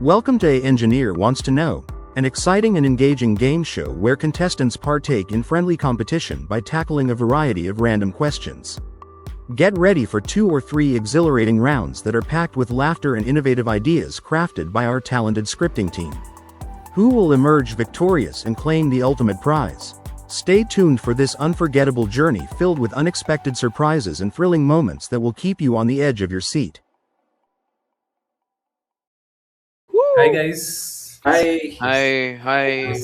Welcome to A Engineer Wants to Know, an exciting and engaging game show where contestants partake in friendly competition by tackling a variety of random questions. Get ready for 2 or 3 exhilarating rounds that are packed with laughter and innovative ideas crafted by our talented scripting team. Who will emerge victorious and claim the ultimate prize? Stay tuned for this unforgettable journey filled with unexpected surprises and thrilling moments that will keep you on the edge of your seat. Hi guys, Hi. Hi.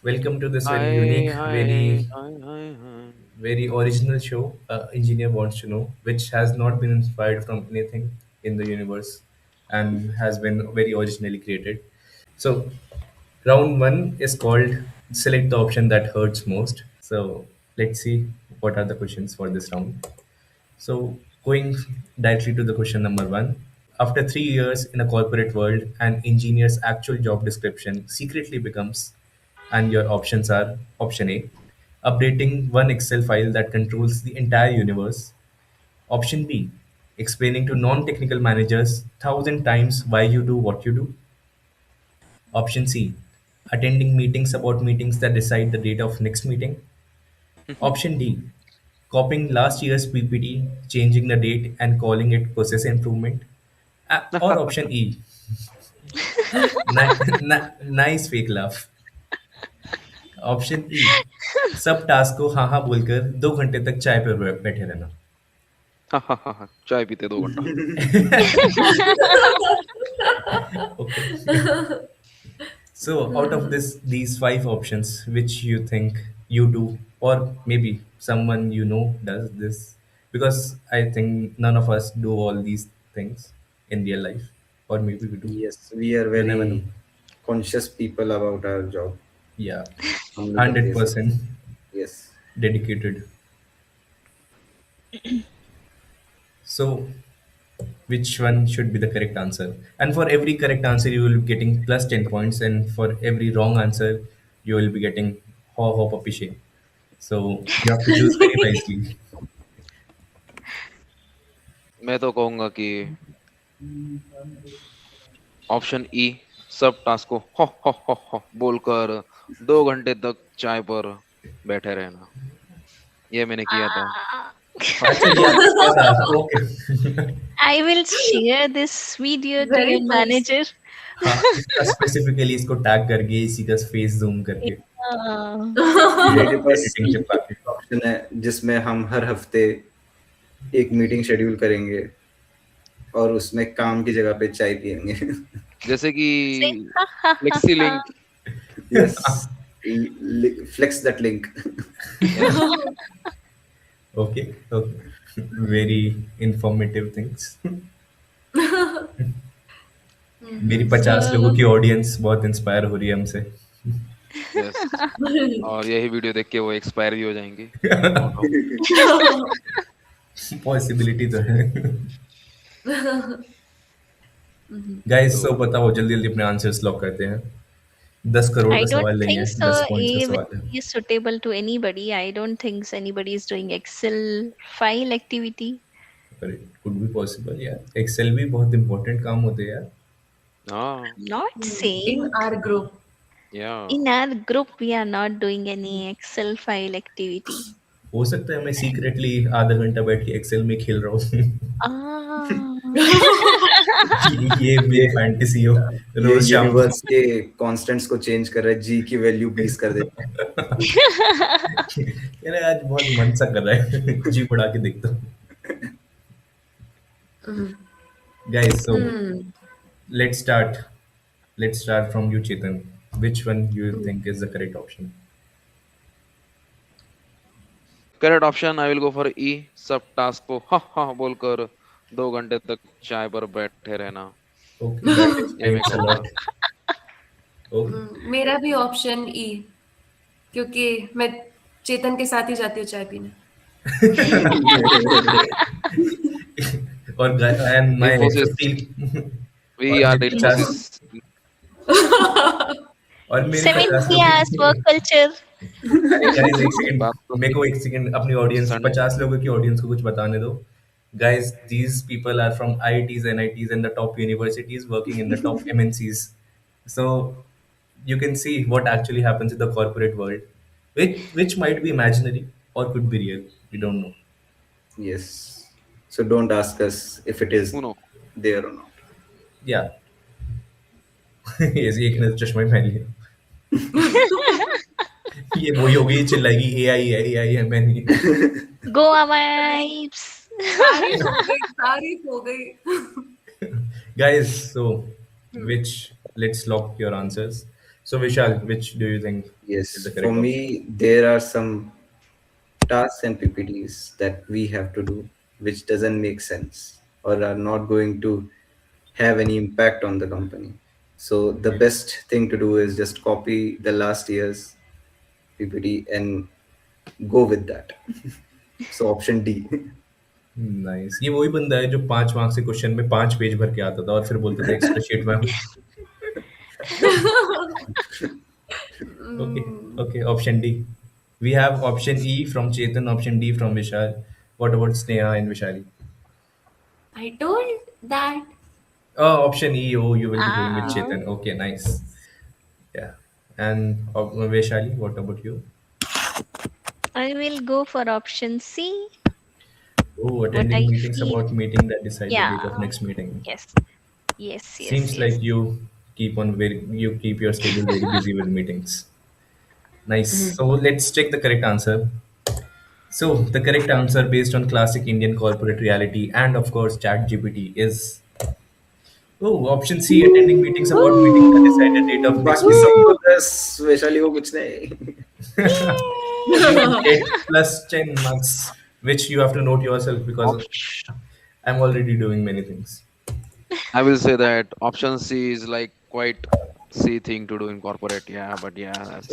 welcome to this very Hi, unique, hi, hi, hi, hi. very original show. Engineer wants to know, which has not been inspired from anything in the universe, and has been very originally created. So, round one is called select the option that hurts most. So, let's see what are the questions for this round. So, going directly to the question number one. After 3 years in a corporate world, an engineer's actual job description secretly becomes, and your options are option A, updating one Excel file that controls the entire universe. Option B, explaining to non technical managers 1,000 times why you do what you do. Option C, attending meetings about meetings that decide the date of next meeting. Option D, copying last year's PPT, changing the date and calling it process improvement. Or option E, nice fake laugh. Option E, सब task को हाँ हाँ बोलकर 2 घंटे तक चाय पर बैठे रहना. चाय पीते 2 घंटा. Okay. So out of these 5 options, which you think you do, or maybe someone you know does this, because I think none of us do all these things in real life, or maybe we do. Yes, we are You never know. very conscious people about our job. Yeah, हम लोग करते हैं सब. 100% Yes. dedicated. So which one should be the correct answer? And for every correct answer, you will be getting plus 10 points, and for every wrong answer, you will be getting ho ho puppy shame. So you have to choose very wisely. मैं तो कहूंगा कि option E, सब task को हो बोलकर 2 घंटे तक चाय पर बैठे रहना. ये मैंने किया था. अच्छा, ये आपने किया था. Okay. I will share this video to Very your nice. manager. हाँ, इसका स्पेसिफिकली इसको टैग करके इसी का फेस जूम करके मेरे पास एडिटिंग चिपका के. ऑप्शन है जिसमें हम हर हफ्ते एक मीटिंग शेड्यूल करेंगे और उसमें काम की जगह पे चाय पियेंगे. जैसे कि Say, flexi link. Yes. Flex that link. Okay, okay. Very informative things. मेरी 50 So- लोगों की ऑडियंस बहुत इंस्पायर हो रही है हमसे. Yes. और यही वीडियो देख के वो एक्सपायर भी हो जाएंगे. पॉसिबिलिटी तो है. गाइस, सो बताओ, जल्दी जल्दी अपने आंसर्स लॉक करते हैं. 10 करोड़ I का don't सवाल नहीं है, think so. 10 पॉइंट्स का A सवाल है. is suitable to anybody. I don't think so anybody is doing Excel file activity. पर इट कुड बी पॉसिबल यार. एक्सेल भी बहुत इंपॉर्टेंट काम होते हैं यार. हाँ. Not saying In our group. Yeah. in our group we are not doing any Excel file activity. हो सकता है मैं सीक्रेटली आधा घंटा बैठ के एक्सेल में खेल रहा हूँ. Ah. ये मेरी फैंटेसी हो. ये रोज शाम को यूनिवर्स के कांस्टेंट्स को चेंज कर रहा है. जी की वैल्यू 20 कर देता है. यार आज बहुत मन सा कर रहा है. कुछ ही पढ़ा के देखता हूँ. Guys, so let's start from you, Chetan. Which one you think is the correct option? Correct option I will go for E, सब टास्क को हाँ बोलकर 2 घंटे तक चाय पर बैठे रहना. Okay, that explains a lot. Okay. मेरा भी ऑप्शन ई, क्योंकि मैं चेतन के साथ ही जाती हूँ चाय पीने. और and my Infosys. 15 we are और Infosys. और मेरे 70 hours work culture. गाइस, एक सेकंड, बात तो मेरे को एक सेकंड अपनी ऑडियंस, Sunday. 50 लोगों की ऑडियंस को कुछ बताने दो. Guys, these people are from IITs, NITs and the top universities working in the top MNCs. So you can see what actually happens in the corporate world, which might be imaginary or could be real. We don't know. Yes. So don't ask us if it is Uno. there or not. Yeah. yes, एक ने तो चश्मा ही पहन लिया. ये वही होगी, ये चिल्लाएगी AI है, मैं नहीं. Goa vibes. तारीफ हो गई Guys, so which, let's lock your answers. So Vishal, which do you think is Yes. the For correct option? me, there are some tasks and PPTs that we have to do which doesn't make sense or are not going to have any impact on the company. So the best thing to do is just copy the last year's PPT and go with that. So option D. Nice. ये वही बंदा है जो 5 marks के question में 5 page भर के आता था और फिर बोलता था extra sheet ma'am. Okay, okay. Option D. We have option E from Chetan, option D from Vishal. What about Sneha and Vishali? I told that. Oh, option E. Oh, you will be going with Ah, Chetan. Okay, nice. Yeah. And Vishali, what about you? I will go for option C. Oh, What I attending meetings feel. about meeting that decide the date Yeah. of next meeting. Yes. Yes. Yes. Seems Yes. like you keep your schedule very busy with meetings. Nice. So let's check the correct answer. So the correct answer based on classic Indian corporate reality and of course ChatGPT is option C, attending meetings about meeting the decided date of next बाकी meeting. सबको 10 वैशाली को कुछ नहीं. You get plus 10 marks, which you have to note yourself because I'm already doing many things. I will say that option C is like quite C thing to do in corporate. Yeah, but yeah, that's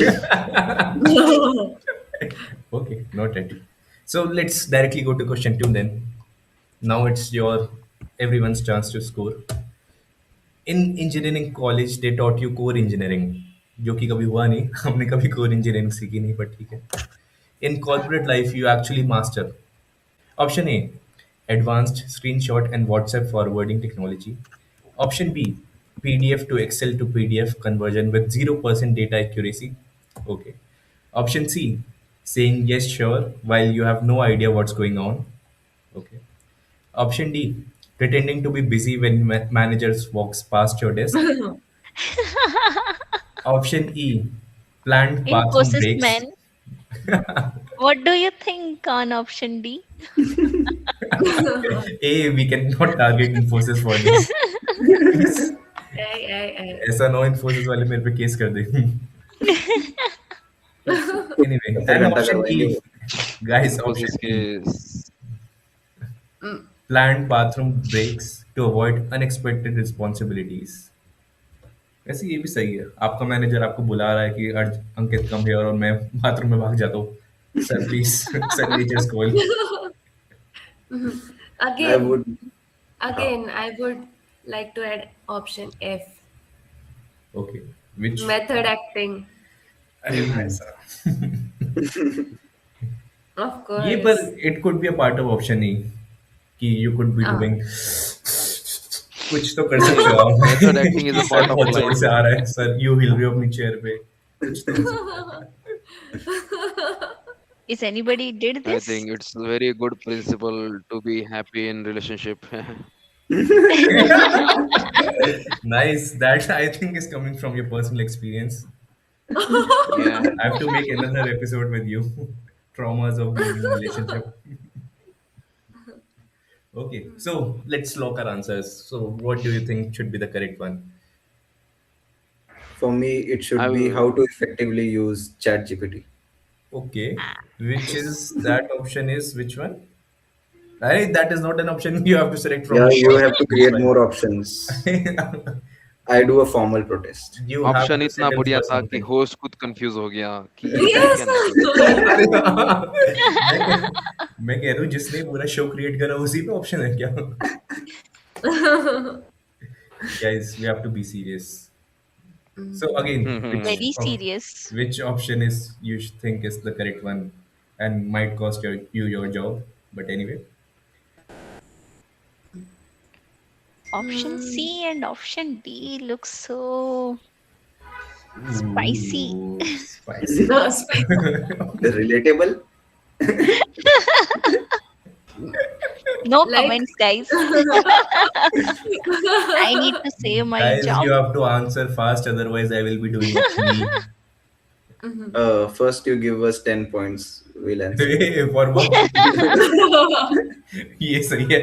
Okay, noted. So let's directly go to question 2 then. Now it's your everyone's chance to score. In engineering college they taught you core engineering, जो कि कभी हुआ नहीं. हमने कभी core engineering सीखी नहीं, but ठीक है. In corporate life you actually master. Option A, advanced screenshot and WhatsApp forwarding technology. Option B, PDF to Excel to PDF conversion with 0% data accuracy. Okay. Option C, saying yes, sure, while you have no idea what's going on. Okay. Option D, pretending to be busy when managers walks past your desk. Option E, planned bathroom Infosys breaks. man. What do you think on option D? A, we cannot target Infosys for this. ऐसा no Infosys वाले मेरे पे case कर दे. Anyway, आधा and घंटा option करवाएंगे E, वो. guys, Infosys option E, case. planned bathroom breaks to avoid unexpected responsibilities. वैसे ये भी सही है. आपका मैनेजर आपको बुला रहा है कि अंकित कम हियर और मैं बाथरूम में भाग जाता हूँ. सर प्लीज, सर नीचे scroll. I Again, would. I would like to add option F. Okay, which Method acting. अरे भाई साहब. Of ये पर course. It could be a part of option E कि you could be Ah. Doing, कुछ तो कर सकते हो आप. Method acting is कि a सर part of बहुत जोर life. से आ रहा है, सर यू हिल रहे हो अपनी चेयर पे, कुछ तो हो सकता है. Is anybody did I this? think it's a very good principle to be happy in relationship. Nice, that I think is coming from your personal experience. Yeah. I have to make another episode with you. Traumas of being in a relationship. Okay, so let's lock our answers. So what do you think should be the correct one? For me, it I should be will. how to effectively use ChatGPT. Okay, which is that option is which one? Right, that is not an option. You have to select from. Yeah, you have to create Which more options. one? I do a formal protest. You have option to इतना settle बढ़िया for था कि something. Host खुद confuse हो गया कि ये Yes. क्या निकला. मैं कह रहा हूँ जिसने पूरा शो क्रिएट करा उसी पे ऑप्शन है क्या? Guys, we have to be serious. So again, Very serious. which option is you think is the correct one and might cost your job? But anyway, Option C and option D look so Spicy. Ooh, spicy. Relatable. No Like, comments, guys. I need to save my Guys, job. you have to answer fast, otherwise I will be doing option E. First, you give us 10 points. We'll answer. For what? ये सही है।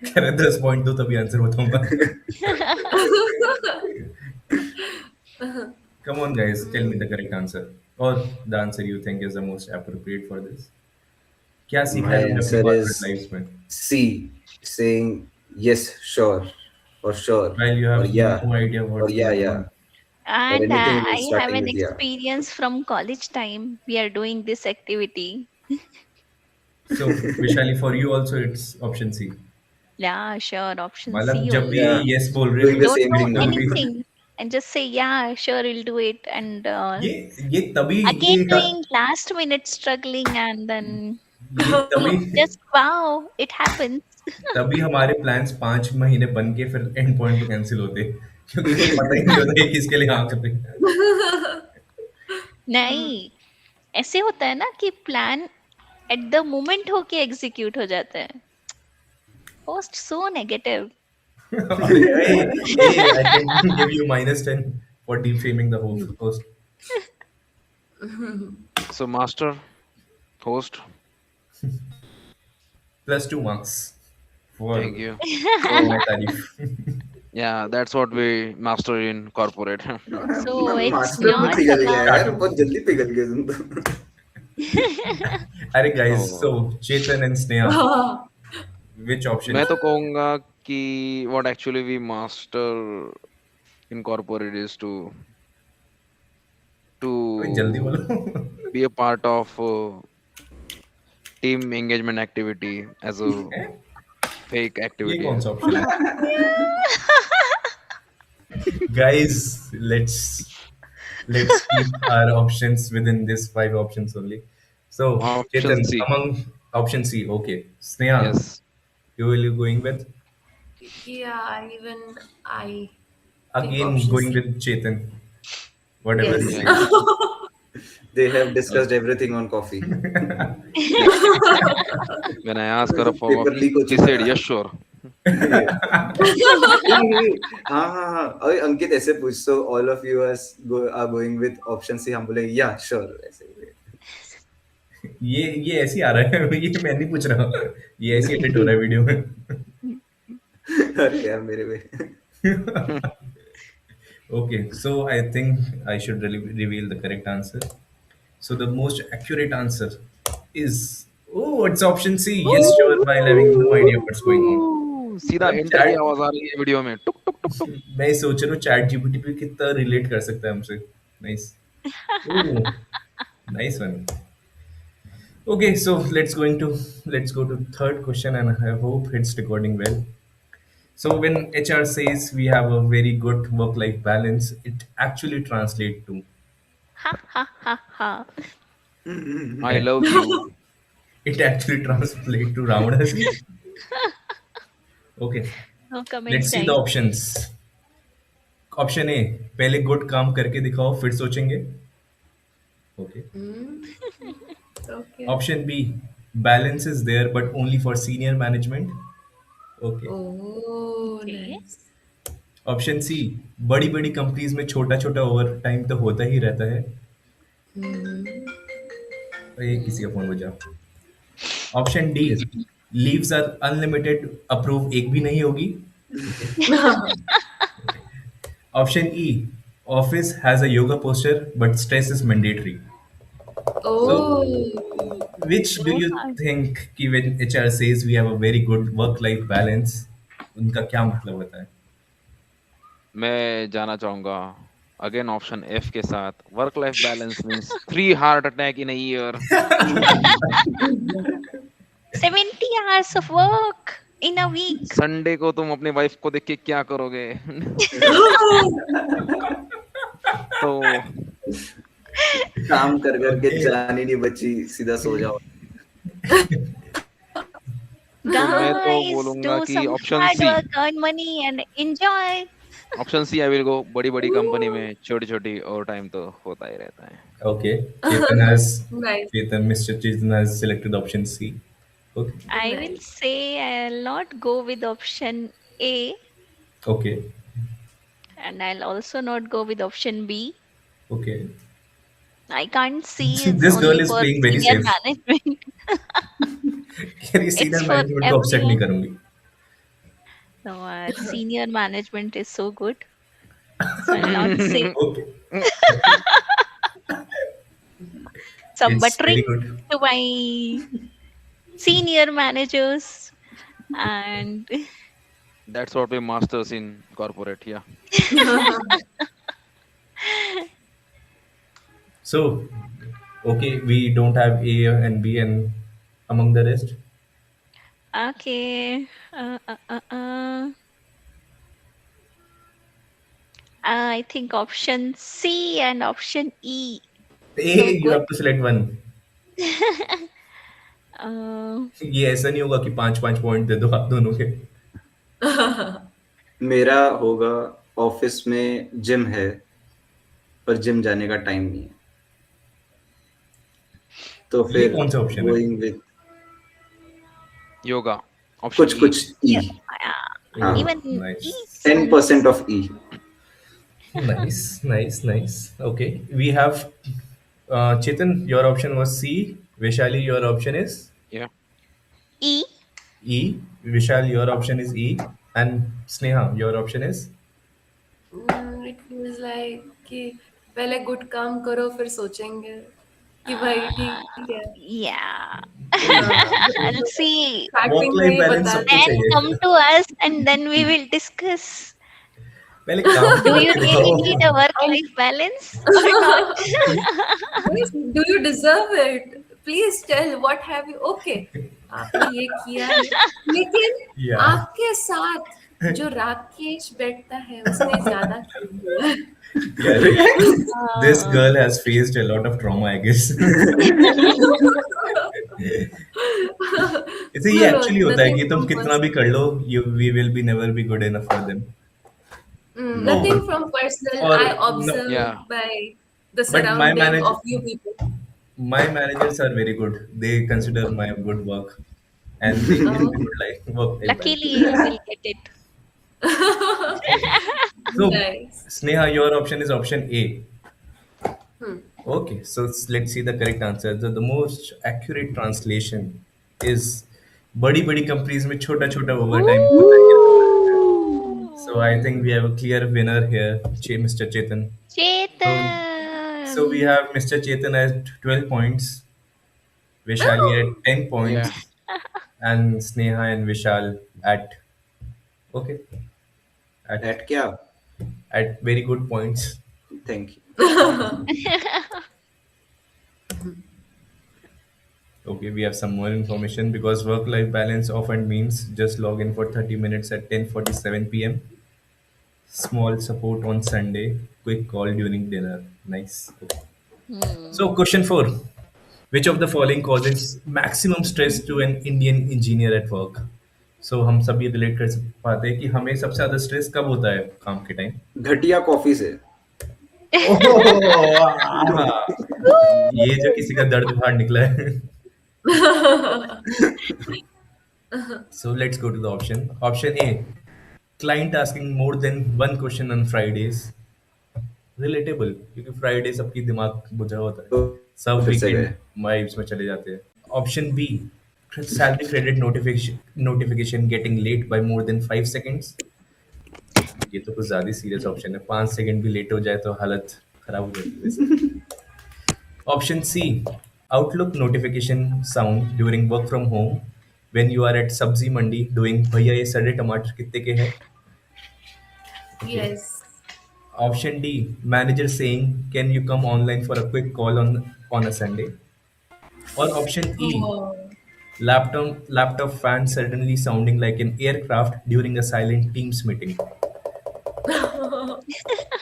कह रहे 10 point दो तभी answer बताऊंगा। Come on, guys, tell me the correct answer or the answer you think is the most appropriate for this. क्या सीखा My है तुमने अपनी answer corporate is lives में? C, saying yes, sure, or sure, While you or have yeah, no idea or what's yeah, going yeah, on. or And anything I have starting an with yeah. experience from college time. We are doing this activity. So, Vishali, for you also it's option C. Yeah, sure. Option मतलब C जब भी only. Yeah, yes बोल रहे doing हो the Don't same know thing तो now. भी anything and just say, yeah, sure, we'll do it. And ये तभी again doing last minute struggling and then ये तभी just wow, it happens. तभी हमारे प्लान्स 5 महीने बन के फिर एंड पॉइंट पे कैंसिल होते क्योंकि फिर पता ही नहीं होता कि किसके लिए हाँ कर रहे हैं। नहीं, ऐसे होता है ना कि प्लान एट द मोमेंट होके एग्जीक्यूट हो जाता है. Host so negative. Hey, I can give you -10 for defaming the host. So master, host, +2 marks for thank you. my So तारीफ। yeah, that's what we master in corporate. So it's master में not पिघल गया about यार, बहुत जल्दी पिघल गया तुम तो। अरे guys, Oh. so Chetan and Sneha, which option? मैं तो कहूंगा कि what actually we master in corporate is जल्दी to बोलो। be a part of team engagement activity as a fake ये activity. कौन सा ऑप्शन है? Guys, let's keep our options within this 5 options only. So, Option Chetan, C. among option C, okay. Sneha, Yes. who will you going with? yeah, even I think Again, option going C. with Chetan. Whatever Yes. he Yeah. says. They have discussed everything on coffee. When I asked her for Paper leak हो she चुका said था। yes sure. हाँ हाँ हाँ, अरे अंकित ऐसे पूछ, so all of you are going with option C, हम बोले yeah sure ऐसे ही। ये ऐसे ही आ रहा है। ये मैं नहीं पूछ रहा। ये ऐसे एडिट हो रहा है वीडियो में। अरे यार मेरे में। Okay, so I think I should really reveal the correct answer. So the most accurate answer is, oh, it's option C. Yes, sure, while having no idea what's going on. सीधा मतलब enter की chat, आवाज आ रही है video में टुक टुक टुक टुक। मैं सोच रहा हूँ चैट जीपीटी पे कितना रिलेट कर सकता है हमसे। Nice, nice one. Okay, so let's go to third question, and I hope it's recording well. So when HR says we have a very good work-life balance, it actually translates to ha ha ha ha. I love you. it actually translates to Ravanasi. Okay, No comments, let's see the guys. options. Option A, पहले good काम करके दिखाओ फिर सोचेंगे. Okay. Okay. Option B, balance is there but only for senior management. Okay. Oh, Okay. nice. Option C, बड़ी बड़ी companies में छोटा छोटा ओवर टाइम तो होता ही रहता है। ये किसी का फोन बजा। Option D, leaves are unlimited, approve एक भी नहीं होगी। Option E, office has a yoga poster but stress is mandatory. Oh, which do you think कि when HR says we have a very good work life balance, उनका क्या मतलब होता है? मैं जाना चाहूंगा अगेन ऑप्शन एफ के साथ। Work life balance means 3 heart attack in a year. 70 hours of work in a week. Sunday को तुम अपनी वाइफ को देख के क्या करोगे? तो काम कर करके जान ही नहीं बची, सीधा सो जाओ। मैं तो Guys, बोलूंगा do कि some option hard C. work, earn money and enjoy. Option C I will go, बड़ी बड़ी कंपनी में छोटी छोटी ओवर टाइम तो होता ही रहता है. Okay. Chetan has Nice. Mr. Chetan has selected option C. Okay. I will Nice. say I'll not go with option A, Okay. and I'll also not go with option B. Okay. I can't see it's This girl only is for playing very senior safe. management. ये It's senior for management को upset नहीं everyone. करूंगी. No, our senior management is so good. So I'll not say Okay. some It's very buttering good. to my senior managers and That's what we masters in corporate. Yeah. So, okay, we don't have A and B and among the rest. okay. I think option C and option E. A, So you good. have to select one. Uh, ये ऐसा नहीं होगा कि 5-5 point दे दो आप दोनों के. मेरा होगा ऑफिस में जिम है पर जिम जाने का टाइम नहीं है, तो ये फिर कौन सा ऑप्शन है? Going with Yoga. Option कुछ E. कुछ ई, yeah, हाँ, even Nice. E 10% of E. Nice, nice, nice. Okay, we have Chetan. Your option was C. Vishali, your option is Yeah. E. E. Vishal, your option is E. And Sneha, your option is It feels like कि पहले good काम करो फिर सोचेंगे कि भाई ठीक है. Yeah. हाँ. I'll see. Starting में work-life ही balance बता सबको Then चाहिए. come to us and then we will discuss. पहले काम Do तो you करने really दो. need a work-life balance or not? Please, do you deserve it? Please tell what have you. Okay, आपने ये किया है, लेकिन Yeah. आपके साथ जो राकेश बैठता है उसने ज्यादा किया है. Yeah, this girl has faced a lot of trauma, I guess. इसे ये No, no, एक्चुअली होता है nothing कि तुम from कितना भी कर लो, you we will be never be good enough for them. Nothing from personal. Or I no. observe Yeah. by the But my surrounding manager, of you people. my managers are very good. They consider my good work, and they give me good life work. Luckily, you will get it. So, Nice. Sneha, your option is option A. Hmm. Okay, so let's see the correct answer. The most accurate translation is बड़ी बड़ी companies में छोटा छोटा over time होता है. So I think we have a clear winner here, Mr. Chetan. So we Chetan. have Mr. Chetan at 12 points, Vishali at 10 Yeah. points, and Sneha and Vishal at okay at at क्या? at very good points. Thank you. Okay, we have some more information because work-life balance often means just log in for 30 minutes at 10:47 p.m. Small support on Sunday, quick call during dinner. Nice. Okay. So question 4. Which of the following causes maximum stress to an Indian engineer at work? So हम सब ये relate कर पाते हैं कि हमें सबसे ज्यादा स्ट्रेस कब होता है काम के टाइम. घटिया कॉफी से. ये जो किसी का दर्द बाहर निकला है. So let's go to the option. Option A, client asking more than one question on Fridays. Relatable, क्योंकि फ्राइडे सबकी दिमाग बुझा होता है, सब फिर से वीकेंड गए. वाइब्स में चले जाते हैं. Option B, salary credit notification getting late by more than 5 seconds. ये तो कुछ ज्यादा सीरियस ऑप्शन है. 5 सेकंड भी लेट हो जाए तो हालत खराब हो जाती है वैसे. Option C, Outlook notification sound during work from home when you are at Sabzi Mandi doing भैया ये सड़े टमाटर कितने के हैं. Yes. Option D, manager saying can you come online for a quick call on a Sunday. Or option E, Oh. laptop fan suddenly sounding like an aircraft during a silent Teams meeting.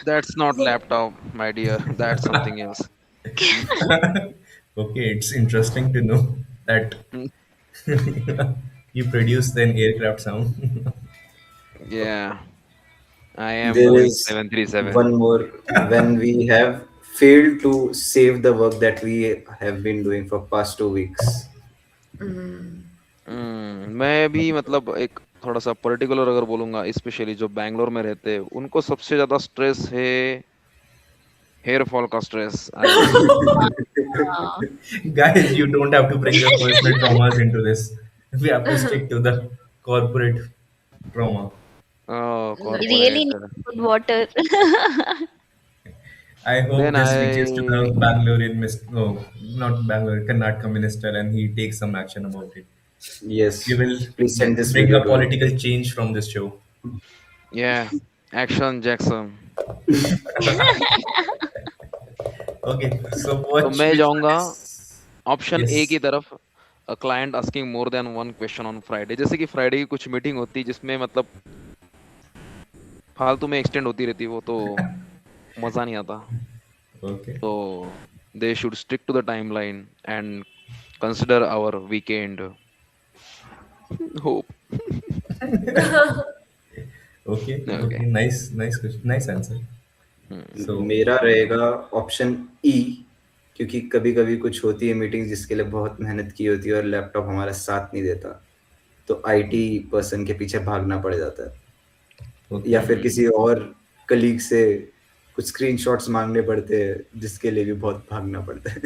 That's not laptop, my dear. That's something else. Okay, it's interesting to know that you produce an aircraft sound. Yeah. I am There Boeing is 737. one more, when we have failed to save the work that we have been doing for past 2 weeks. मैं भी मतलब एक थोड़ा सा particular अगर बोलूंगा, specially जो बैंगलोर में रहते हैं उनको सबसे ज्यादा स्ट्रेस है हेयर फॉल का स्ट्रेस, आई वुड से। हाँ, Guys, you don't have to bring your personal traumas into this. We have to stick to the corporate trauma. really need corporate. good water. I hope then this reaches to the I Bangalorean minister, no, not Bangalore, Karnataka minister, and he takes some action about it. We Yes, will please send this bring video a to him. political change from this show. या action Jackson. Okay, so तो watch मैं which one जाऊंगा is. Option A Yes. की तरफ। A client asking more than one question on Friday, जैसे कि Friday की कुछ मीटिंग होती है जिसमें मतलब फालतू में एक्सटेंड होती रहती है, वो तो मजा नहीं आता। Okay. तो they should stick to the timeline and consider our weekend hope. Okay. Okay. Okay. Nice. Nice question. Nice answer. So मेरा रहेगा ऑप्शन ई, क्योंकि कभी कभी कुछ होती है मीटिंग जिसके लिए बहुत मेहनत की होती है और लैपटॉप हमारा साथ नहीं देता, तो आईटी पर्सन के पीछे भागना पड़ जाता है, या okay. फिर किसी और कलीग से कुछ स्क्रीनशॉट्स मांगने पड़ते हैं जिसके लिए भी बहुत भागना पड़ता है।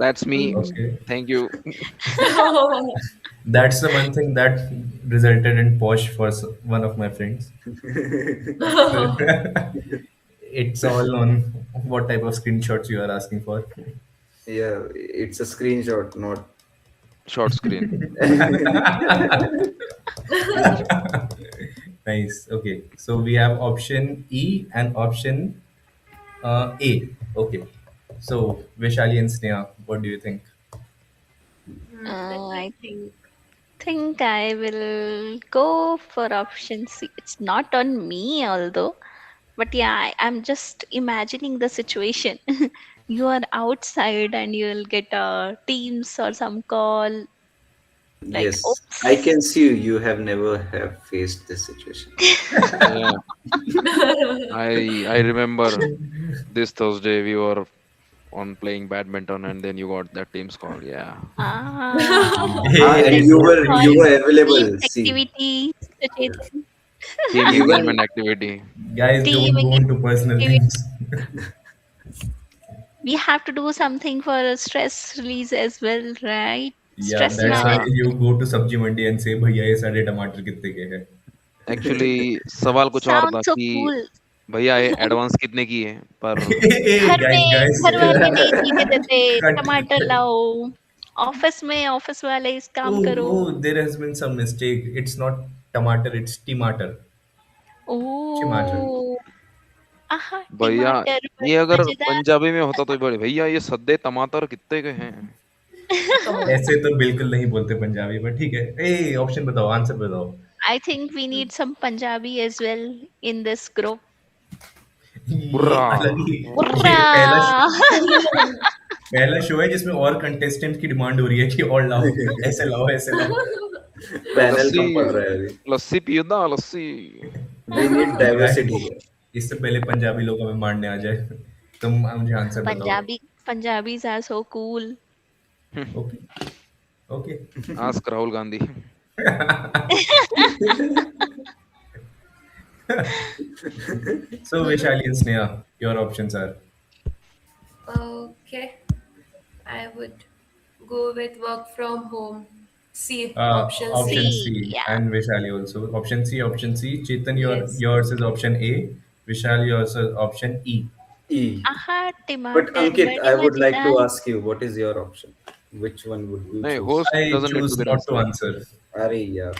That's me, Okay. Thank you. That's the one thing that resulted in Posh for one of my friends. It's all on what type of screenshots you are asking for. Yeah, it's a screenshot, not short screen. Nice. Okay. So we have option E and option A. Okay. So Vishali and Sneha, what do you think? Let me I think. think I will go for option C. It's not on me, although, but yeah, I'm just imagining the situation. You are outside and you'll get a Teams or some call like, yes. I oops. can see you have never have faced this situation. Yeah, I remember this Thursday we were on playing badminton and then you got that team's call. Yeah. Ah, And Hey, this you is were called team available. See, activity, Suchetan. Team even engagement activity. guys, Team don't go into personal activity. things. We have to do something for stress release as well, right? Yeah, Stress that's why Yeah. management. you go to Sabji Mandi and say, भैया ये सारे टमाटर कितने के हैं? Actually सवाल कुछ और था Sounds so कि cool. भैया ये एडवांस कितने की है, पर Hey, guys. घर वाले नहीं जीने देते, Cut. टमाटर लाओ। ऑफिस वाले इस काम Oh, करो। oh, there has been some mistake. It's not tomato, it's tomato. Tomato. ओह, आहा, भैया टमाटर ये बड़े अगर मजेदार। पंजाबी में होता तो बड़े भैया ये सद्दे टमाटर कितने के हैं। ऐसे तो बिल्कुल नहीं बोलते पंजाबी, पर ठीक है। ए ऑप्शन बताओ, आंसर बताओ। I think we need some Punjabi as well in this group. ये बुर्रा। अलग ही, ये Hurrah! पहला शो है जिसमें और कंटेस्टेंट की डिमांड हो रही है कि और लाओ, ऐसे लाओ, ऐसे लाओ। पैनल लस्सी, कम पड़ रहा है अभी। लस्सी पियो ना लस्सी। We need diversity here. इससे पहले पंजाबी लोग हमें मारने आ जाए, तुम मुझे आंसर बताओ। Punjabis are so cool. Okay, okay. Ask Rahul Gandhi. So Vishali and Sneha, your options are Okay, I would go with work from home. C, option option C. C, C, yeah. and Vishali also. Option C, option C. Chetan, Yes. yours is option A. Vishali yours is option E. E. आहा, But टमाटर Ankit, बड़े I would like to मजेदार। ask you, what is your option? Which one would you नहीं, choose? host I doesn't need to choose be not to answer. answer अरे यार,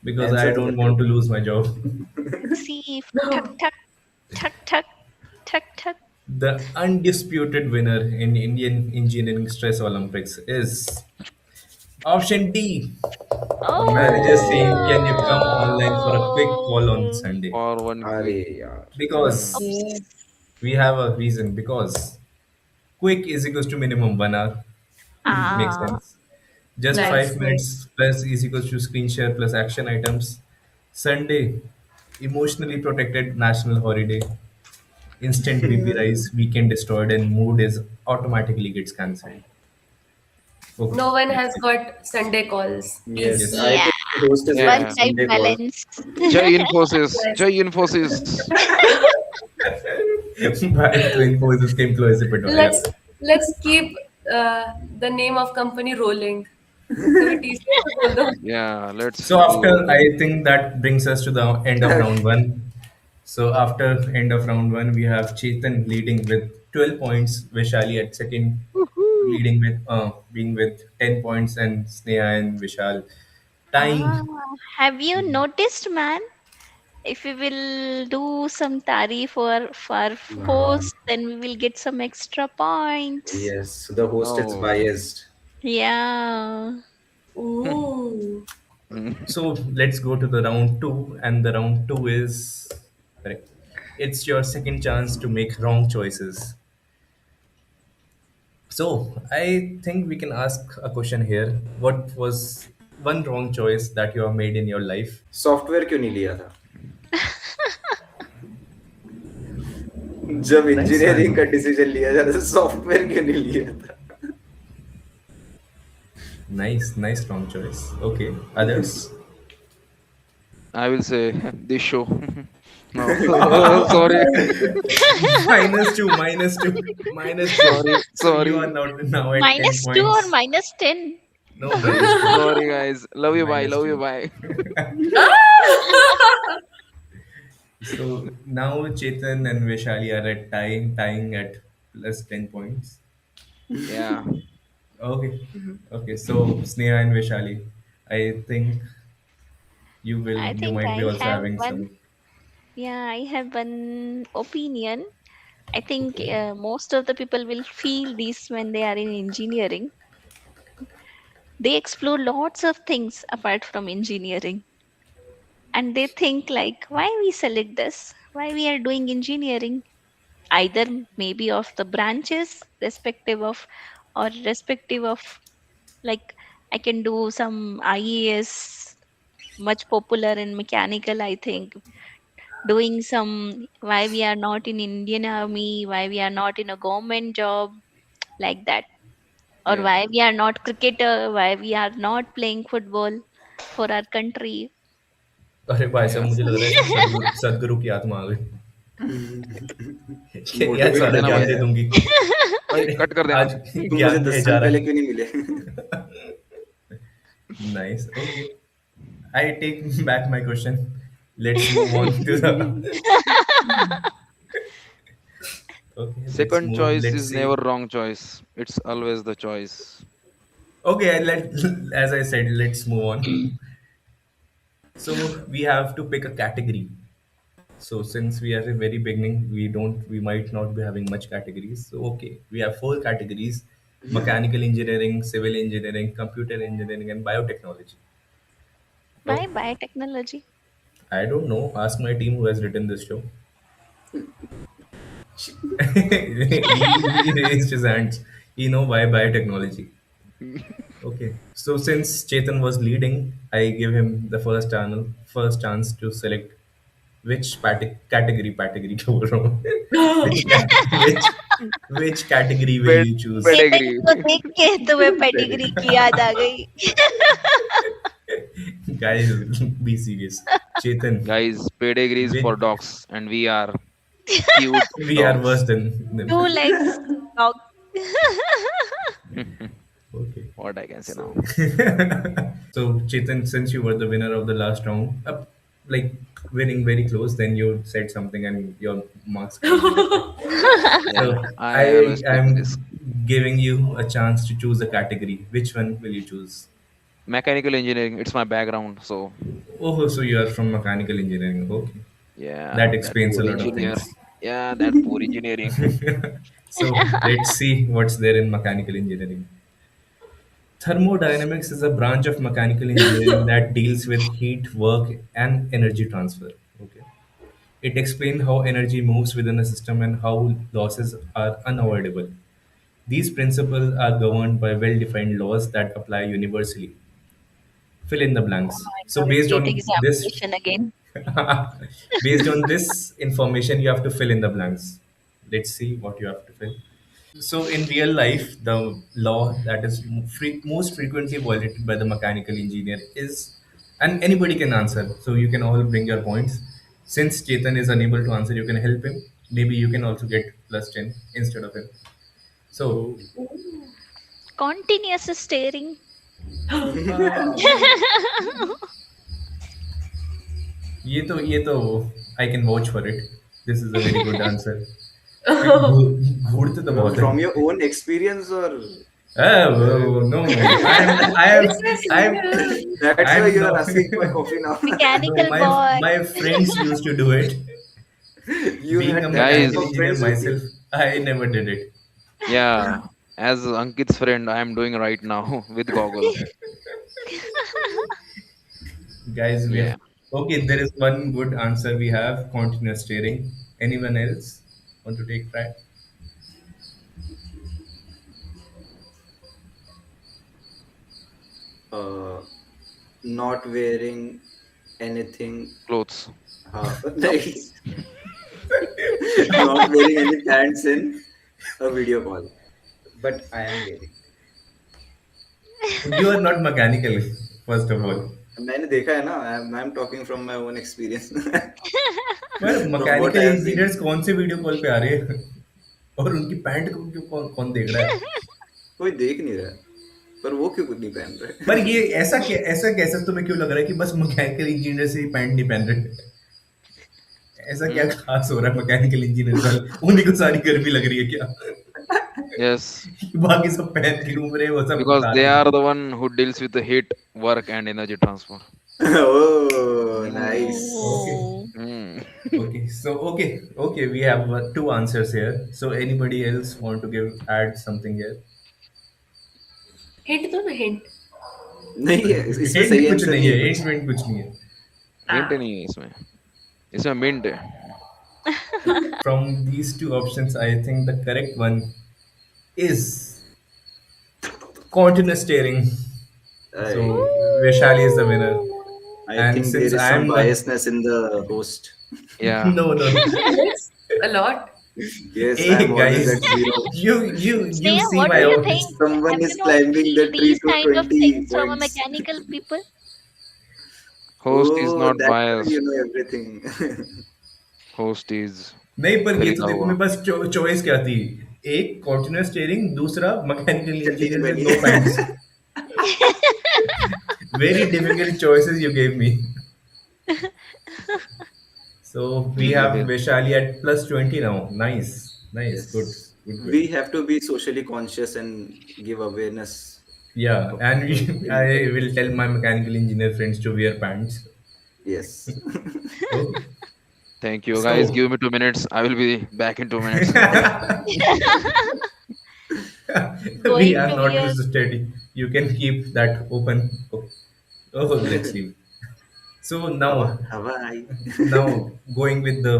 because I answer तो don't बताओ। want to lose my job. C, ठक ठक ठक ठक ठक ठक। The undisputed winner in Indian Engineering Stress Olympics is option D. Manager saying, "Can you come online for a quick call on Oh, Sunday?" For one अरे quick, यार, Because Okay. we have a reason. Because quick is equals to minimum 1 hour. Makes ah, sense. Just Nice, 5 minutes nice. plus is equals to screen share plus action items. Sunday, Emotionally protected national holiday, instant BP rise, weekend destroyed, and mood is automatically gets cancelled. Okay, No one that's has it. got Sunday calls. Yes, Peace. I Yeah, think the hostess will work have Yeah. life Sunday calls. balance. Jai Infosys. Yes. Jai Infosys. Bye to Infosys के employees से पिटवाया. Let's let's keep the name of company rolling. कभी TCS को बोल दो. Yeah, let's So after, do. I think that brings us to the end of round one. So after end of round one, we have Chetan leading with 12 points, Vishali at second, Woohoo. leading with being with 10 points, and Sneha and Vishal tying. Ah, have you noticed, man? If we will do some tari for our host, then we will get some extra points. Yes, so the host is Oh. biased. Yeah. Ooh. So let's go to the round two, and the round two is correct. It's your second chance to make wrong choices. So I think we can ask a question here. What was one wrong choice that you have made in your life? Software क्यों नहीं लिया था जब Nice engineering का one. Decision लिया जाता तो software क्यों नहीं लिया था Nice, nice wrong choice. Okay. Others? I will say this show. No. Sorry. Minus two, minus two, minus two. Sorry. So you are Sorry. now at 10 Minus 2 or points. minus 10? No, minus two. Sorry, guys. Love you. Bye. Minus Love you. two. Bye. So now Chetan and Vaishali are at tying at plus 10 points. Yeah. Okay. Okay. So Sneha and Vaishali, I think I you think might be I also have having one. some. Yeah, I have one opinion. I think most of the people will feel this when they are in engineering. They explore lots of things apart from engineering, and they think like, why we select this? Why we are doing engineering? Either maybe of the branches, respective of, like, I can do some IAS, much popular in mechanical, I think. Doing some, why we are not in Indian army, why we are not in a government job, like that. Or Yeah. why we are not cricketer, why we are not playing football for our country. अरे भाई साहब Yeah. मुझे लग रहा है इसमें सदगुरु की आत्मा आ गई कि यार मोटिवेट सारा देना ज्ञान भाई. दे किया दूंगी भाई कट कर देना. आज तुम मुझे ज्ञान 10 दे जा साल रहा पहले है क्यों नहीं मिले nice okay I take back my question. Let's move on to the okay. Let's Second move. choice Let's is never see. wrong choice. It's always the choice. Okay, as I said, let's move on. So we have to pick a category. So since we are at the very beginning, we might not be having much categories. So okay, we have four categories: mechanical engineering, civil engineering, computer engineering, and biotechnology. Bye Okay, bye technology. I don't know. Ask my team who has written this show. He raised his hands. He know why biotechnology. Okay. So since Chetan was leading, I give him the first chance to select which category क्यों बोल रहा हूँ? which which category will Ped- you choose? Chetan Pedigree. को देख के तुम्हें pedigree की याद आ गई. Guys, be serious. Chetan, Guys, pedigree is which for dogs, and we are cute we are worse dogs. than them. 2 legs dog. Okay. What I can say now. So Chetan, since you were the winner of the last round, like winning very close, then you said something and your marks came in like that. Yeah, So I I always take the risk. am giving you a chance to choose a category. Which one will you choose? Mechanical engineering, it's my background. So, Oh, so you are from mechanical engineering. Okay, yeah, that that explains a poor lot of engineer. things. Yeah, that poor engineering. So let's see what's there in mechanical engineering. Thermodynamics is a branch of mechanical engineering that deals with heat, work, and energy transfer. Okay. It explains how energy moves within a system and how losses are unavoidable. These principles are governed by well defined laws that apply universally. Fill in the Oh blanks. my So, god, based gate on this, examination again. Based on this information, you have to fill in the blanks. Let's see what you have to fill. So, in real life, the law that is most frequently violated by the mechanical engineer is, and anybody can answer. So, you can all bring your points. Since Chetan is unable to answer, you can help him. Maybe you can also get plus 10 instead of him. So, Oh. Continuous staring. ये तो I can vouch for it. This is a very good answer. घूरते तो बहुत From है. your own experience, or No, I'm, that's why I'm you are not. asking for coffee now? No, Mechanical boy. my friends used to do it. You Being had a that type mechanical Guys, of engineer friends with you. myself, I never did it. yeah, as Ankit's friend, I am doing right now with goggle. Guys, we Yeah, have. Okay, there is one good answer we have continuous steering. Anyone else want to take try? Uh, Not wearing anything. clothes. Like, not wearing any pants in a video call. But I am wearing. You are not mechanical, first of all. मैंने देखा है ना. I'm talking from my own experience. पर From what mechanical I have seen. Engineers कौन से video call पे आ रहे हैं और उनकी पैंट को क्यों कौन देख रहा है? कोई देख नहीं रहा है. पर वो क्यों कुछ नहीं पहन पर रहे? ये ऐसा कैसा तुम्हें क्यों लग रहा है कि बस मैकेनिकल इंजीनियर से ही पैंट नहीं पहन रहे? ऐसा क्या Hmm? खास हो रहा है मैकेनिकल इंजीनियर का? उन्हीं को सारी गर्मी लग रही है क्या? Yes, बाकी सब पहन के घूम रहे हैं, वो सब because बता they रहे are हैं. the one who deals with the heat, work, and energy transfer. Oh, Hmm. nice. Okay. Oh. Hmm. Okay, we have two answers here. So anybody else want to add something here? Hint दो ना hint. नहीं है. इसमें hint सही कुछ answer नहीं नहीं है, है हिंट कुछ. विंट कुछ नहीं है. Hint नहीं है इसमें. इसमें mint है. From these two options, I think the correct one is continuous steering. So I, Vaishali is the winner, I and think there since is I some am the biasness in the host. Yeah. no, Yes, a lot. Yes, hey I'm always guys, at zero. you Sneha, see what my do you own. think? Someone Have is you not climbing the seen tree these to kind of 20 things from a points. mechanical people? Host is Oh, not that's why you biased. know everything. Host is नहीं पर ये तो खरीदा देखो हुआ. मेरे पास choice क्या थी. एक continuous steering, दूसरा mechanical चड्डी नहीं engineer with पहनी no है. pants. Very difficult choices you gave me. So we ठीक है have फिर. Vaishali at plus 20 now. Nice, good, Yes. good. We have to be socially conscious and give awareness Yeah, of and in I life. will tell my mechanical engineer friends to wear pants. Yes. Okay, Thank you guys. so Give me 2 minutes. I will be back in 2 minutes. we Going are to not your used to steady. You can keep that open. Okay. Oh, let's leave. So Hava, now, Hawaii. now going with the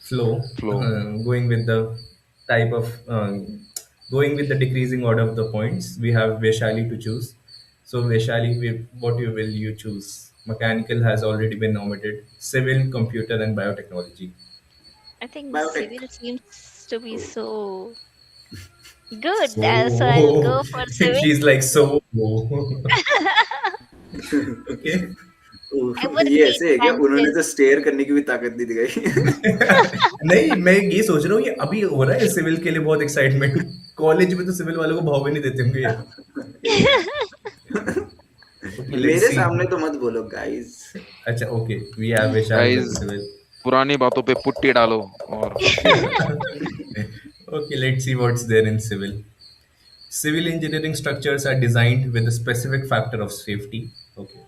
flow, Flow. going with the type of going with the decreasing order of the points, we have Vaishali to choose. So Vaishali, what you will you choose? Mechanical has already been omitted. Civil, computer, and biotechnology. I think Biotech. civil seems to be Oh. so good, so I'll So go for civil. she's like so. Okay. I would ये hate ऐसे है क्या? उन्होंने pencil. तो stair करने की भी ताकत नहीं दिखाई. नहीं मैं ये सोच रहा हूँ ये अभी हो रहा है सिविल के लिए बहुत एक्साइटमेंट. कॉलेज में तो सिविल वालों को भाव भी नहीं देते होंगे ये. Okay, let's मेरे see. सामने तो मत बोलो गाइस. अच्छा okay, we have Vaishali with Guys, civil. पुरानी बातों पे पुट्टी डालो और Okay, let's see what's there in civil. Civil engineering structures are designed with a specific factor of safety. Okay.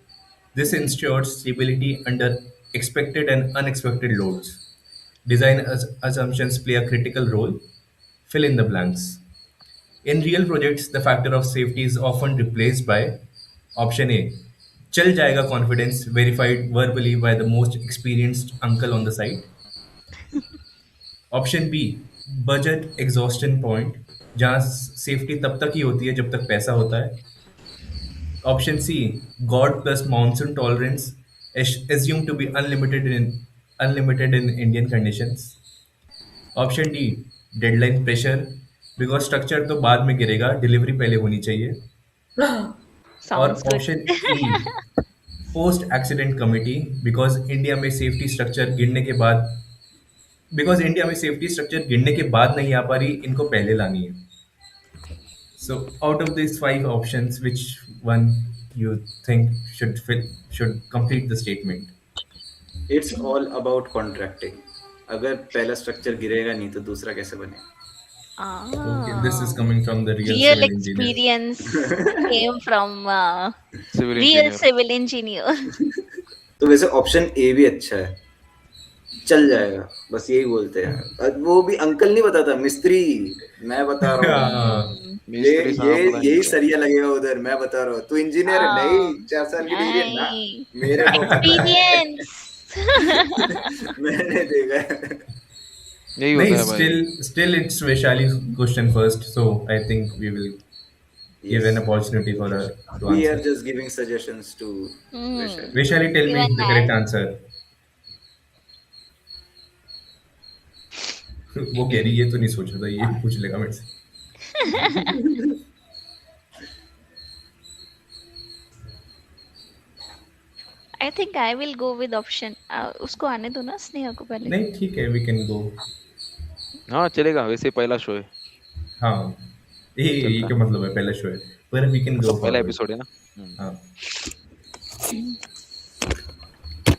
This ensures stability under expected and unexpected loads. Design assumptions play a critical role. Fill in the blanks. In real projects, the factor of safety is often replaced by option A. Chal jayega confidence verified verbally by the most experienced uncle on the site. Option B budget exhaustion point जहां safety तब तक ही होती है जब तक पैसा होता है. Option C God plus monsoon tolerance assumed to be unlimited in Indian conditions. Option D, deadline pressure, because structure तो बाद में गिरेगा, डिलीवरी पहले होनी चाहिए. और Sounds good. Option E, post accident committee, because India में सेफ्टी स्ट्रक्चर गिरने के बाद नहीं आ पा रही, इनको पहले लानी है. So out of this 5 options, which one you think should complete the statement? It's all about contracting. अगर पहला स्ट्रक्चर गिरेगा नहीं तो दूसरा कैसे बनेगा? Okay, this is Ah, coming from the real real civil engineer. experience came from civil real engineer. civil engineer. तो वैसे ऑप्शन ए भी अच्छा है, चल जाएगा, बस यही बोलते हैं. वो भी अंकल नहीं बताता, मिस्त्री. मैं बता रहा हूँ, हाँ, मिस्त्री साहब पता नहीं यही क्या. सरिया लगेगा उधर. मैं बता रहा हूँ, तू इंजीनियर है? नहीं, 4 साल की डिग्री है ना. नहीं, मेरे को पता है, experience. मैंने देखा है. यही होता नहीं, है भाई. still it's Vaishali's question first, so I think we will give an opportunity for her to We are answer. just giving suggestions to Hmm. Vaishali. Vaishali, tell me Even the correct I. answer. वो कह रही ये तो नहीं सोचा था, ये पूछ लेगा मेरे से. I think I will go with option. उसको आने दो ना, स्नेहा को पहले. नहीं, ठीक है, we can go. हाँ चलेगा, वैसे पहला शो है. हाँ, ये चलता क्या मतलब है, पहला शो है, पर we can go मतलब पहला forward. एपिसोड है ना. हाँ,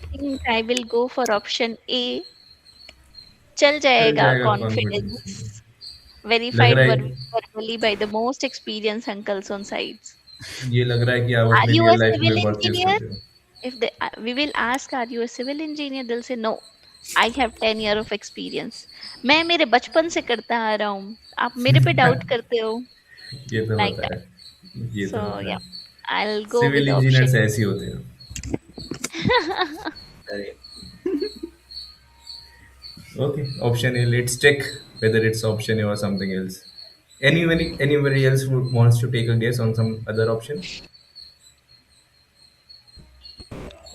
I think I will go for option A. चल चल जाएगा, जाएगा confidence. confidence. Verified लग रहा है verbally by the most experienced uncles on sites. ये लग रहा है कि आप Are अपने you a real life civil में बहुत यूज engineer? करते हो. If they, we will ask, are you a civil engineer? They'll say no. I have 10 year of experience. मैं मेरे बचपन से करता आ रहा हूँ. आप मेरे पे डाउट करते हो. ये तो Like होता है, ये तो So होता yeah, है. I'll go civil with engineers option. ऐसे ही होते हैं. अरे, Okay, option A. Let's check whether it's option A or something else. Anybody else who wants to take a guess on some other option?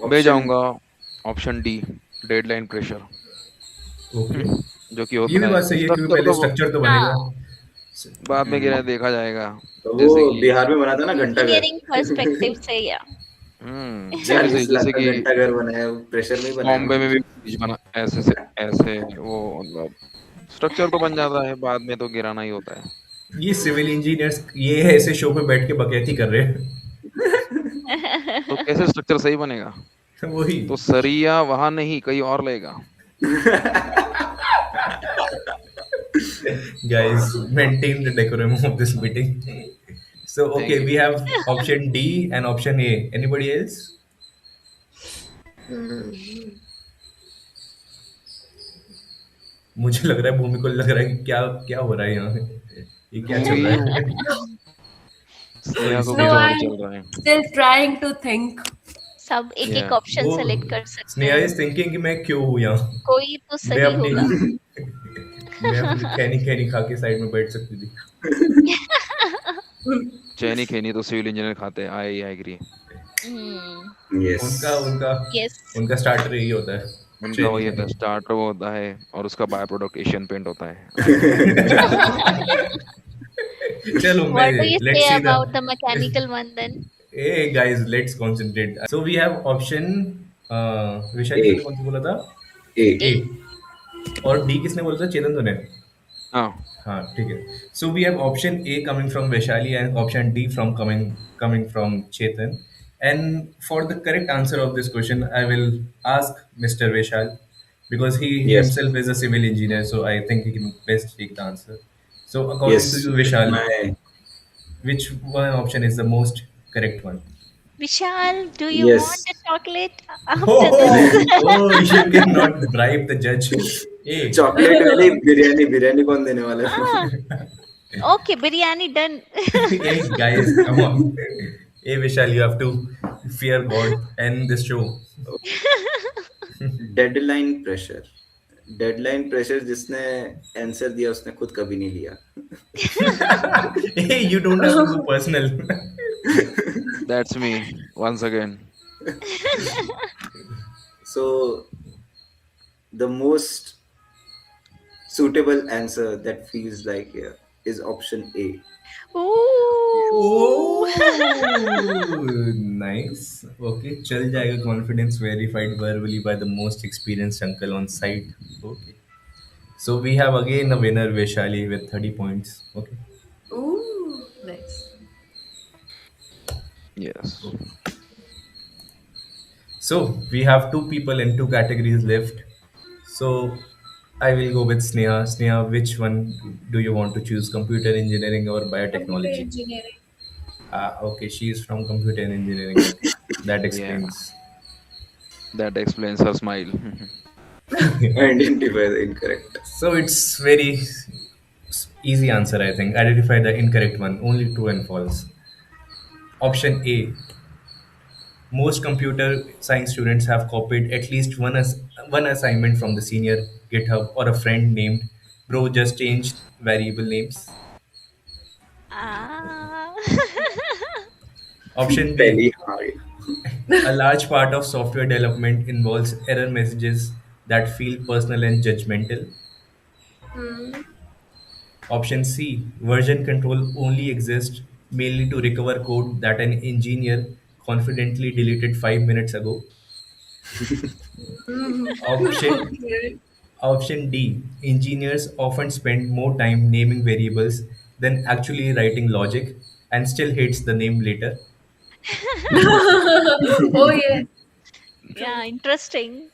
मैं option जाऊंगा option D, deadline pressure. Okay. जो कि ये होता भी है बात सही है, क्योंकि स्ट्रक्चर पहले तो स्ट्रक्चर तो बनेगा. बाद में गिरा देखा जाएगा. तो जैसे वो कि बिहार में बना था ना घंटा घर. Engineering perspective से yeah. ये भी 40 सही. लाख जैसे का कि घंटा घर बनाया, प्रेशर में ही बनाया. बॉम्बे में भी ब्रिज बना ऐसे से ऐसे, वो मतलब स्ट्रक्चर तो बन जाता है, बाद में तो गिराना ही होता है. ये सिविल इंजीनियर्स ये ऐसे शो पे बैठ के बकैती कर रहे हैं. तो कैसे स्ट्रक्चर सही बनेगा? वही. तो सरिया वहां नहीं, कहीं और लेगा. Guys, maintain the decorum of this meeting. So okay, Thank you. we have option D and option A. Anybody else? मुझे लग रहा है, भूमि को लग रहा है कि क्या क्या हो रहा है यहाँ पे, ये क्या चल रहा है. स्नेहा को No, कुछ और I'm चल रहा है. still trying to think. सब एक एक Yeah. ऑप्शन वो सेलेक्ट कर सकते स्नेहा हैं. इज थिंकिंग कि मैं क्यों हूँ यहाँ. कोई तो मैं सही अपनी होगा. मैं अपनी कैनी कैनी खा के साइड में बैठ सकती थी. चैनी खेनी तो सिविल इंजीनियर खाते हैं. I agree. Yes. उनका Yes. उनका स्टार्टर यही होता है. उनका वही होता है, स्टार्टर वो होता है और उसका बाय प्रोडक्ट एशियन पेंट होता है. चलो मैं What do you let's say see about the the mechanical one then? hey guys, let's concentrate. So we have option Vishali A. ने कौन सा बोला था? A. A. और D किसने बोला था? चेतन तो ने. हाँ, हाँ, ठीक है. So we have option A coming from Vaishali and option D from coming from Chetan. And for the correct answer of this question, I will ask Mr. Vaishal because he Yes. himself is a civil engineer, so I think he can best take the answer. So according Yes. to you, Vishal, My, which one option is the most correct one? Vishal, do you Yes. want a chocolate Oh, after this? you cannot bribe the judge. Hey, chocolate वाली बिरयानी. बिरयानी कौन देने वाला है? Ah, okay, biryani done. hey guys, come on. Hey Vishal, you have to fear God and this show. Deadline pressure. Deadline pressure जिसने answer दिया उसने खुद कभी नहीं लिया. Hey, you don't have to go personal. That's me once again. So the most suitable answer that feels like here is option A. Ooh. Oh, nice. Okay, चल जाएगा confidence verified verbally by the most experienced uncle on site. Okay. So we have again a winner, Vaishali, with 30 points. Okay. Ooh, nice. Yes. So we have two people in two categories left. So I will go with Sneha. Sneha, which one do you want to choose? Computer engineering or Computer biotechnology? engineering. Ah, okay, she is from computer engineering. Okay, that Yeah. explains. That explains her smile. Identify the incorrect. So it's very easy answer, I think. Identify the incorrect one. Only true and false. Option A. Most computer science students have copied at least one assignment from the senior GitHub or a friend named Bro just changed variable names. Ah. Option B. Pehli haan. A large part of software development involves error messages that feel personal and judgmental. Hmm. Option C. Version control only exists mainly to recover code that an engineer confidently deleted 5 minutes ago. Option Okay. Option D. Engineers often spend more time naming variables than actually writing logic and still hates the name later. Oh yes, Yeah, true. interesting.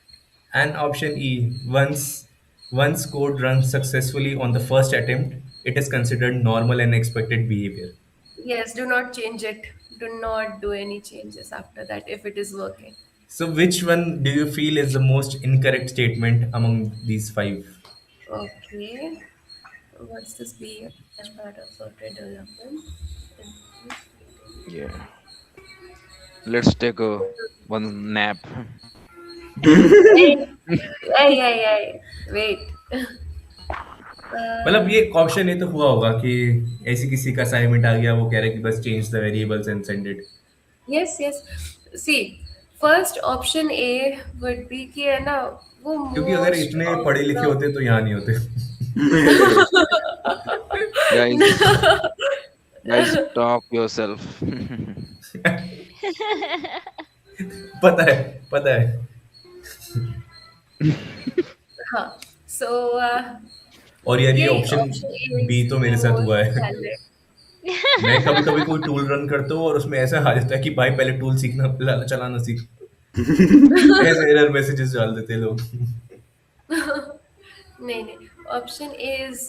And option E. Once code runs successfully on the first attempt, it is considered normal and expected behavior. Yes, do not change it. Do not do any changes after that if it is working. So which one do you feel is the most incorrect statement among these five? Okay. What's this be as part of software development? Yeah. Let's take a one nap. Hey, hey, hey, hey. Wait. मतलब ये option ये तो हुआ होगा कि ऐसी किसी का असाइनमेंट आ गया वो कह रहा है कि बस change the variables and send it. Yes, yes. See, first option A would be कि है ना वो क्योंकि अगर most इतने of पढ़े लिखे the होते तो यहाँ नहीं होते. Guys, guys, talk yourself. पता है, पता है. हाँ. So और यार ये ये option option A B is तो मेरे साथ हुआ most है. valid. मैं कभी कभी कोई टूल रन करता हूँ और उसमें ऐसा आ जाता है कि भाई पहले टूल सीखना चलाना सीख. ऐसे एरर मैसेजेस डाल देते हैं लोग. नहीं नहीं. Option A is,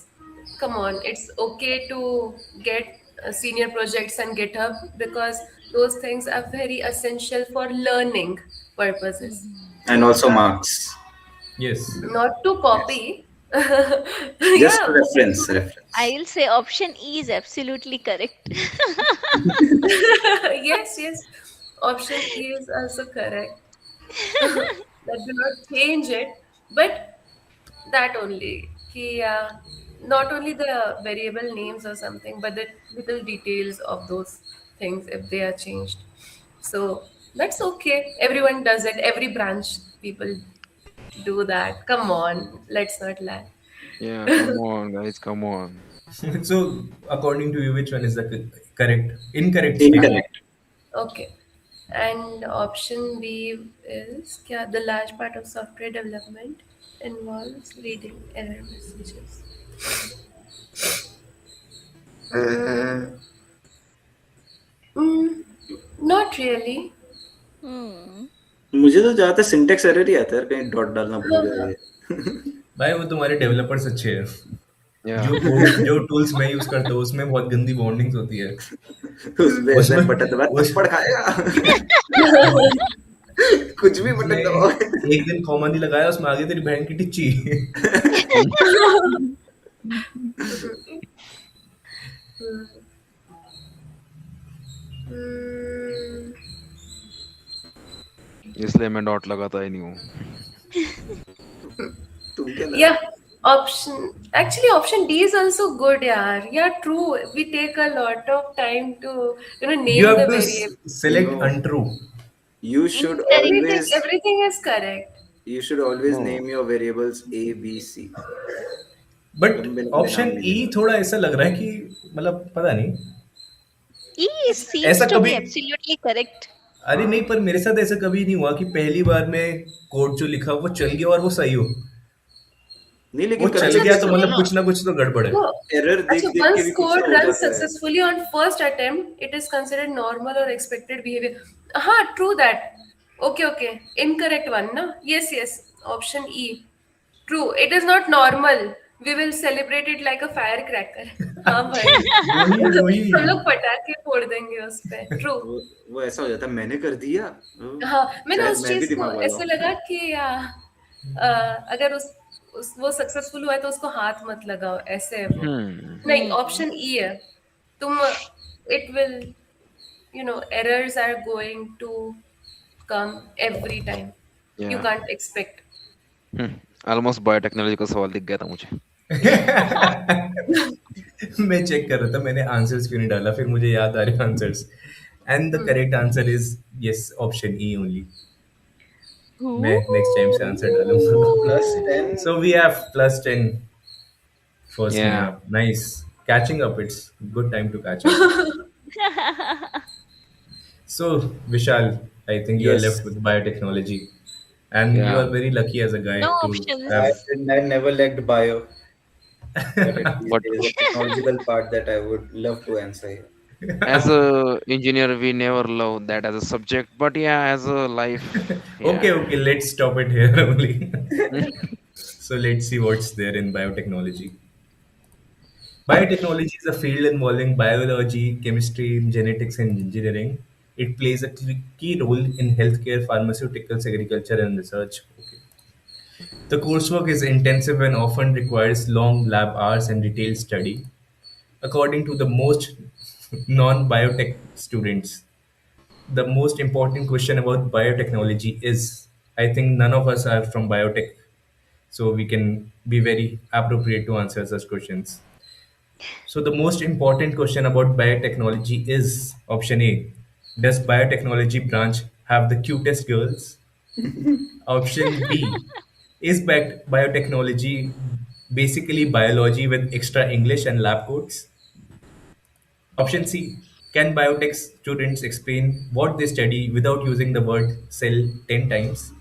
come on, it's okay to get senior projects and GitHub because those things are very essential for learning purposes. And Those also are marks. Yes. not to Yes. copy. Just Yeah. reference. I'll say option E is absolutely correct. Yes, yes. Option E is also correct. That do not change it, but that only. Ki, not only the variable names or something, but the little details of those things if they are changed. So that's okay. Everyone does it. Every branch people do that. Come on, let's not lie. Yeah, come on, guys, come on. So according to you, which one is the incorrect statement? Incorrect. Okay. And option B is kya, the large part of software development involves reading error messages. Mm, mm, not really. Hmm. मुझे तो ज्यादातर syntax error ही आता है यार, कहीं dot डालना भूल जाए. भाई वो तुम्हारे डेवलपर्स अच्छे हैं. Yeah. जो टूल्स मैं यूज करता हूँ उसमें बहुत गंदी बॉन्डिंग्स होती है. उसमें ऐसा उसमें बटन दबा उस, थप्पड़ खाएगा. कुछ भी बटन उसने दबाओ. एक दिन कॉमा नहीं लगाया उसमें आगे तेरी बहन की टिच्ची. Mm, इसलिए मैं डॉट लगाता ही नहीं हूँ. तुम क्या yeah, option D is also good, yaar. Yeah, true. We take a lot of time to, You name have the to variable. select No. untrue. You should Everything, always everything is correct. You should always No. name your variables A, B, C. But लंबे लंबे नाम option नहीं ई देना। थोड़ा ऐसा लग रहा है कि मतलब पता नहीं E seems ऐसा to कभी be absolutely correct. अरे नहीं पर मेरे साथ ऐसा कभी नहीं हुआ कि पहली बार में कोड जो लिखा वो चल गया और वो सही हो नहीं, वो लेकिन कभी चल अच्छा कभी गया ऐसा तो होता है मतलब ना, कुछ ना कुछ तो गड़बड़ है So, एरर देख अच्छा, देख के once भी कुछ ना code हो runs जाता है। successfully on first attempt, it is considered normal or expected behavior. हाँ, true that. Okay, okay. Incorrect one, na? Yes, yes. Option E. True. It is not normal. We will celebrate it like a firecracker. हाँ भाई. वही वही हम लोग पटाखे फोड़ देंगे उस पे. True. वो ऐसा हो जाता है, मैंने कर दिया। हाँ, मैंने शायद उस मैं भी चीज को दिमाग वाला ऐसे हूँ। लगा कि अगर उस वो सक्सेसफुल हुआ है तो उसको हाथ मत लगाओ, ऐसे है वो. नहीं, ऑप्शन ई है. तुम it will errors are going to come every time. You या कांट एक्सपेक्ट. ऑलमोस्ट बायोटेक्नोलॉजी का सवाल दिख गया था मुझे. मैं चेक कर रहा था मैंने आंसर्स क्यों नहीं डाला फिर मुझे याद आ रहे answers and the correct answer is yes option E only मैं नेक्स्ट टाइम से आंसर डालूंगा +10। सो वी हैव +10 for या Sneha. Nice. Catching up. It's good time to catch up. So, Vishal, I think you are left Yes, with biotechnology. And you या are very lucky as a guy No to options. have. I never liked bio, but at least but there is a technological part that I would love to answer here. as a engineer we never love that as a subject, but yeah, as a life, Okay, yeah. okay, let's stop it here only. So, let's see what's there in biotechnology. Biotechnology is a field involving biology, chemistry, genetics, and engineering. It plays a key role in healthcare, pharmaceuticals, agriculture, and research. Okay. The coursework is intensive and often requires long lab hours and detailed study. According to the most non biotech students, the most important question about biotechnology is I think none of us are from biotech, so we can be very appropriate to answer such questions. So, the most important question about biotechnology is option A. Does biotechnology branch have the cutest girls? Option B. Is biotechnology basically biology with extra English and lab coats? Option C. Can biotech students explain what they study without using the word cell 10 times?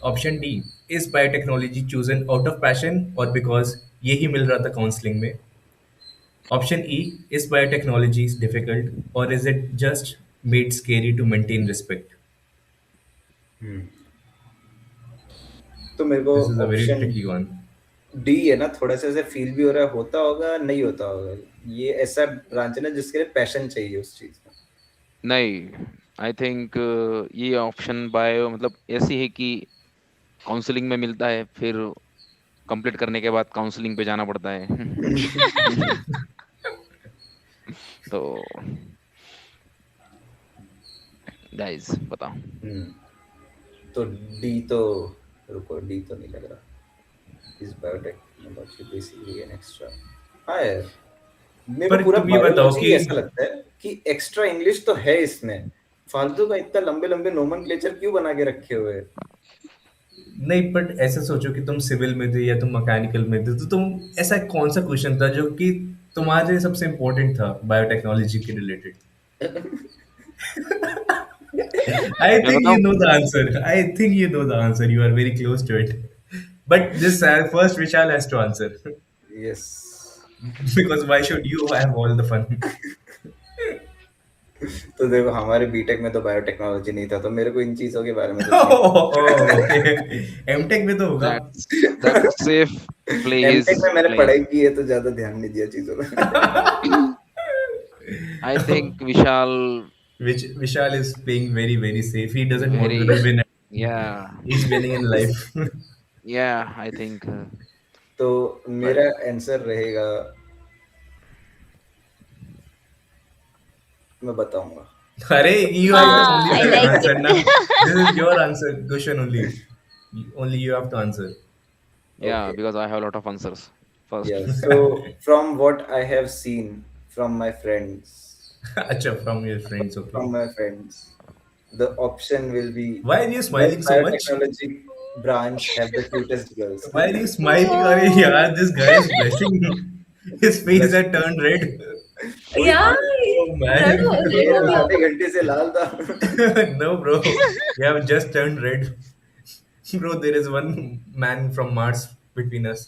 Option D. Is biotechnology chosen out of passion or because यही मिल रहा था counseling में? Option E. Is biotechnology difficult or is it just made scary to maintain respect? तो मेरे को This is a very option tricky one. D है ना, थोड़ा सा ऐसे फील भी हो रहा है, होता होगा नहीं होता होगा। ये ऐसा ब्रांच है ना जिसके लिए पैशन चाहिए उस चीज में। नहीं, आई थिंक ये ऑप्शन बायो मतलब ऐसी है कि काउंसलिंग में मिलता है, फिर कंप्लीट करने के बाद काउंसलिंग पे जाना पड़ता है. तो गाइस बताओ. हम्म, तो डी तो, रुको, डी तो नहीं लग रहा। इस बायोटेक्नोलॉजी बेसिकली एन एक्स्ट्रा। हाँ यार, मेरे को पर पूरा तुम ये बताओ बायोलॉजी कि ऐसा लगता है कि एक्स्ट्रा इंग्लिश तो है इसमें, फालतू का इतना लंबे लंबे नोमेनक्लेचर क्यों बना के रखे हुए हैं? नहीं बट ऐसा सोचो कि तुम सिविल में थे या तुम मैकेनिकल में थे तो तुम ऐसा कौन सा क्वेश्चन था जो कि तुम्हारे सबसे इम्पोर्टेंट था बायोटेक्नोलॉजी के रिलेटेड I मैं think you बताऊं. know the answer. I think you know the answer. You are very close to it. But this first Vishal has to answer yes. because why should you have all the fun? तो देखो, हमारे BTech में तो biotechnology नहीं था, तो मेरे को इन चीजों के बारे में कुछ Oh, okay. M.Tech में तो होगा. That's safe play नहीं। his एमटेक में मैंने play. पढ़ाई की है तो ज्यादा ध्यान नहीं दिया चीजों में। I think Vishal Which Vishal is playing very very safe. He doesn't want very to win. yeah He's winning in life. yeah I think तो but मेरा आंसर रहेगा, मैं बताऊंगा। Hare, you are the only I one to like answer now. it. This is your answer question only. Only you have to answer. yeah, Okay, because I have a lot of answers first. yeah, so from what I have seen from my friends, Acha, from your friends, okay. the option will be, Why are you does smiling so much? biotechnology branch have the cutest girls. Why are you smiling? Are yeah, this guy is blushing. His face had turned red. Yeah, Oh red man. red हो मेरा गया आधे वो. घंटे से लाल था. No, bro. You have just turned red. Bro, there is one man from Mars between us.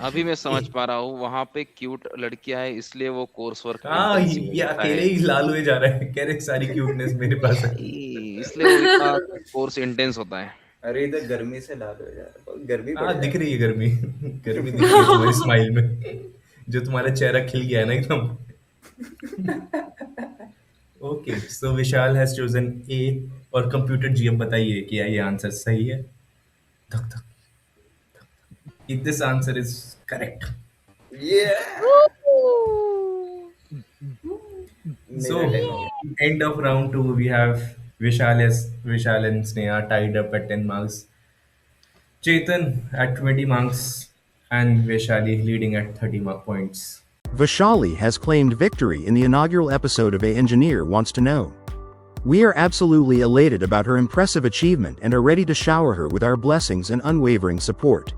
अभी मैं समझ पा रहा हूँ वहां पे क्यूट लड़कियां हैं इसलिए वो कोर्स वर्क हाँ, इंटेंसिव ये होता अकेले है ही लाल हुए जा रहा है, कह रहे सारी क्यूटनेस मेरे पास है. इसलिए वो इतना कोर्स इंटेंस होता है अरे इधर गर्मी से लाल हो जा रहा है. गर्मी पड़ हाँ, रहा दिख है. रही है गर्मी. गर्मी दिख रही है तुम्हारी स्माइल में, जो तुम्हारा चेहरा खिल गया है ना एकदम. Okay, so Vishal has chosen A. और कंप्यूटर जी अब बताइए कि क्या ये आंसर सही है. धक धक. This answer is correct. Yeah. Woo! So, मेरा turn हो गया. end of round two, we have Vishal and Sneha tied up at 10 marks. Chetan at 20 marks, and Vaishali leading at 30 points. Vishali has claimed victory in the inaugural episode of A Engineer Wants to Know. We are absolutely elated about her impressive achievement and are ready to shower her with our blessings and unwavering support.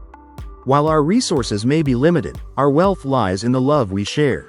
While our resources may be limited, our wealth lies in the love we share.